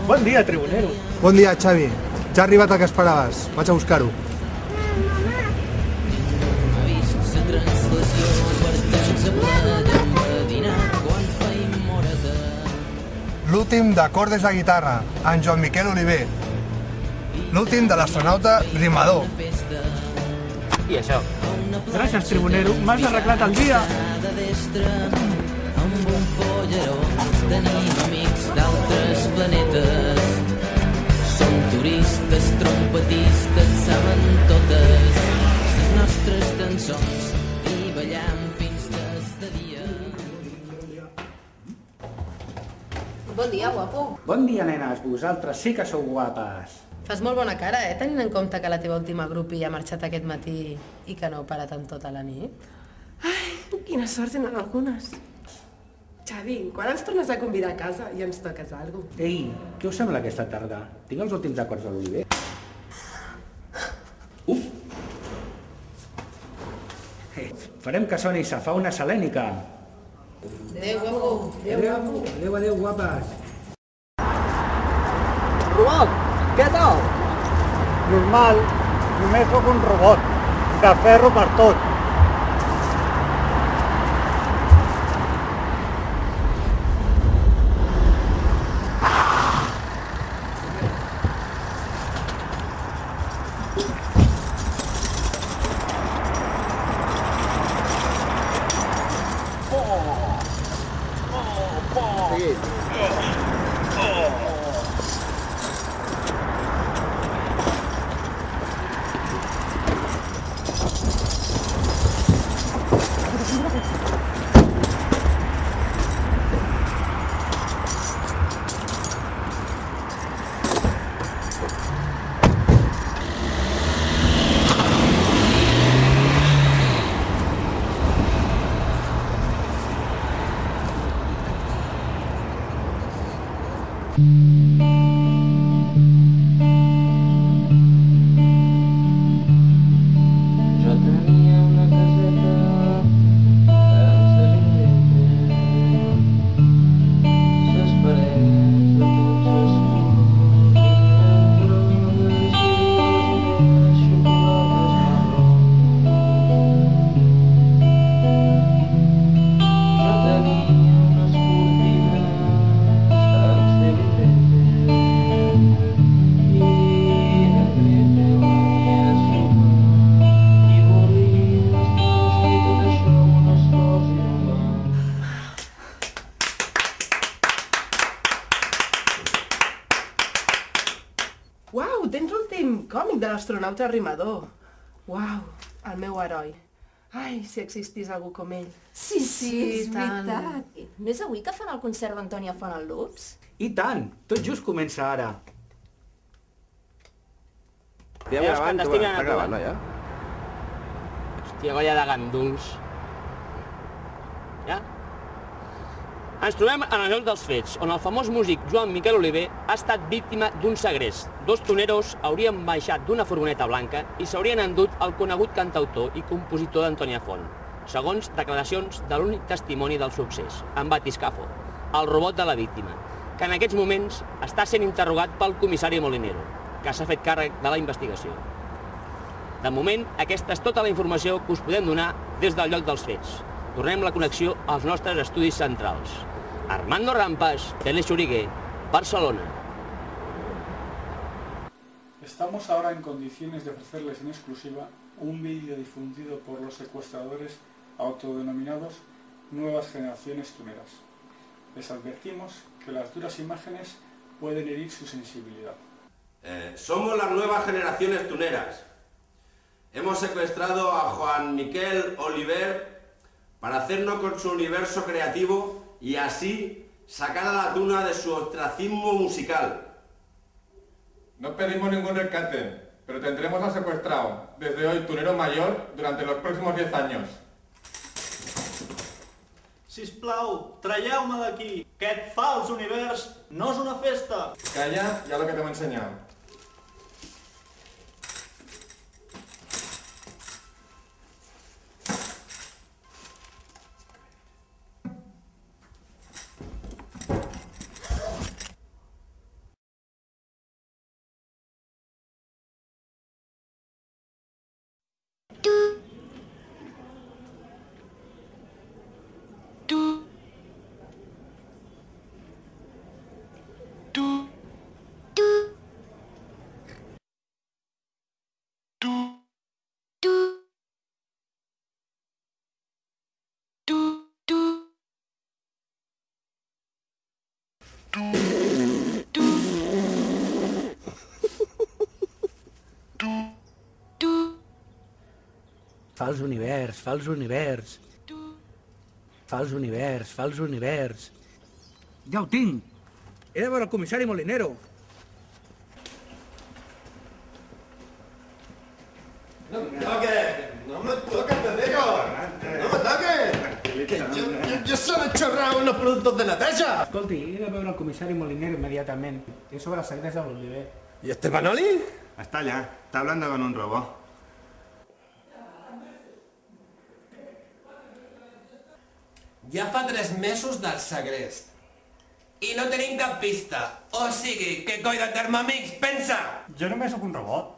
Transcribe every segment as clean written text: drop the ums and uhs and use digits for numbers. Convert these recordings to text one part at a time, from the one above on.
Bon dia, tribunero. Bon dia, Xavi. Ja ha arribat el que esperaves. Vaig a buscar-ho. L'últim de cordes de guitarra, en Joan Miquel Oliver. L'últim de l'astronauta Rimador. I això? Gràcies, tribunero. M'has arreglat el dia. Amb un polleró tenim amics d'altres planetes. Som turistes, trompetistes, saben totes les nostres cançons i ballam fins de dia. Bon dia, guapo. Bon dia, nenes. Vosaltres sí que sou guapes. Fas molt bona cara, tenint en compte que la teva última grupi ha marxat aquest matí i que no heu parat en tota la nit. Ai, quina sort tenen algunes. Xavi, quan ens tornes a convidar a casa i ens toques alguna cosa? Ei, què us sembla aquesta tarda? Tinc els últims acords de l'Oliver. Farem que soni sa fauna selènica. Adéu, guapo. Adéu, guapo. Adéu, adéu, guapes. Robot, què tal? Normal, només sóc un robot, de ferro per tot. Uau, tens l'últim còmic de l'astronauta Rimador. Uau, el meu heroi. Ai, si existís algú com ell. Sí, És veritat. No és avui que fan el concert d'Antònia Font al Loops? I tant, tot just comença ara. Estem gravant, tu, està gravant, no, ja? Hòstia, colla de ganduls. Ja? Ens trobem en el lloc dels fets, on el famós músic Joan Miquel Oliver ha estat víctima d'un segrest. Dos toneros haurien baixat d'una furgoneta blanca i s'haurien endut el conegut cantautor i compositor d'Antònia Font, segons declaracions de l'únic testimoni del succés, en Batiscafo, el robot de la víctima, que en aquests moments està sent interrogat pel comissari Molinero, que s'ha fet càrrec de la investigació. De moment, aquesta és tota la informació que us podem donar des del lloc dels fets. Tornem la connexió als nostres estudis centrals. Armando Rampas, Telexurigue, Barcelona. Estamos ahora en condiciones de ofrecerles en exclusiva un vídeo difundido por los secuestradores autodenominados Nuevas Generaciones Tuneras. Les advertimos que las duras imágenes pueden herir su sensibilidad. Somos las Nuevas Generaciones Tuneras. Hemos secuestrado a Joan Miquel Oliver para hacernos con su universo creativo y así sacar a la tuna de su ostracismo musical. No pedimos ningún rescate, pero tendremos al secuestrado, desde hoy tunero mayor, durante los próximos 10 años. Sisplau, traieu-me d'aquí. Aquest fals univers no és una festa. Calla, ya lo que te hemos enseñado. Fals univers, fals univers. Fals univers, fals univers. Ja ho tinc! He de veure el comissari Molinero. No me toques, no me toques, te digo. No me toques. Que yo solo he chorrado unos productos de neteja. Escolti, he de veure el comissari Molinero immediatament. És sobre els secrets de l'Oliver. ¿Y este Manoli? Está allá, está hablando con un robot. Ja fa 3 mesos del segrest. I no tenim cap pista. O sigui, què coi de Thermomix pensa? Jo només sóc un robot.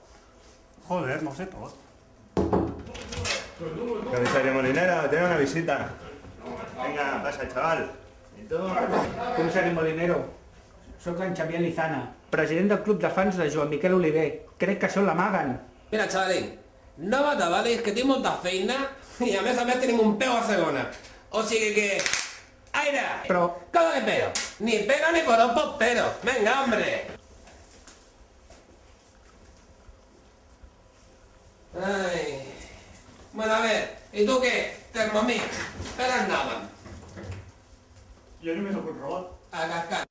Joder, no ho sé tot. Comisario Molinero, tengo una visita. Venga, pasa, chaval. ¿Y tú? Comissari Molinero, sóc en Xavier Lizana, president del club de fans de Joan Miquel Oliver. Crec que això l'amaguen. Mira, xavalín, no m'atabalis, que tinc molta feina i a més tenim un peu a segona. O sigui que... ¡Aire! Però... ¿Cómo que pero? Ni pero ni poropo, pero. Venga, hombre. Ay... Bueno, a ver, ¿y tú qué? Thermomix, per endavant. Jo només sóc un robot. A cascar.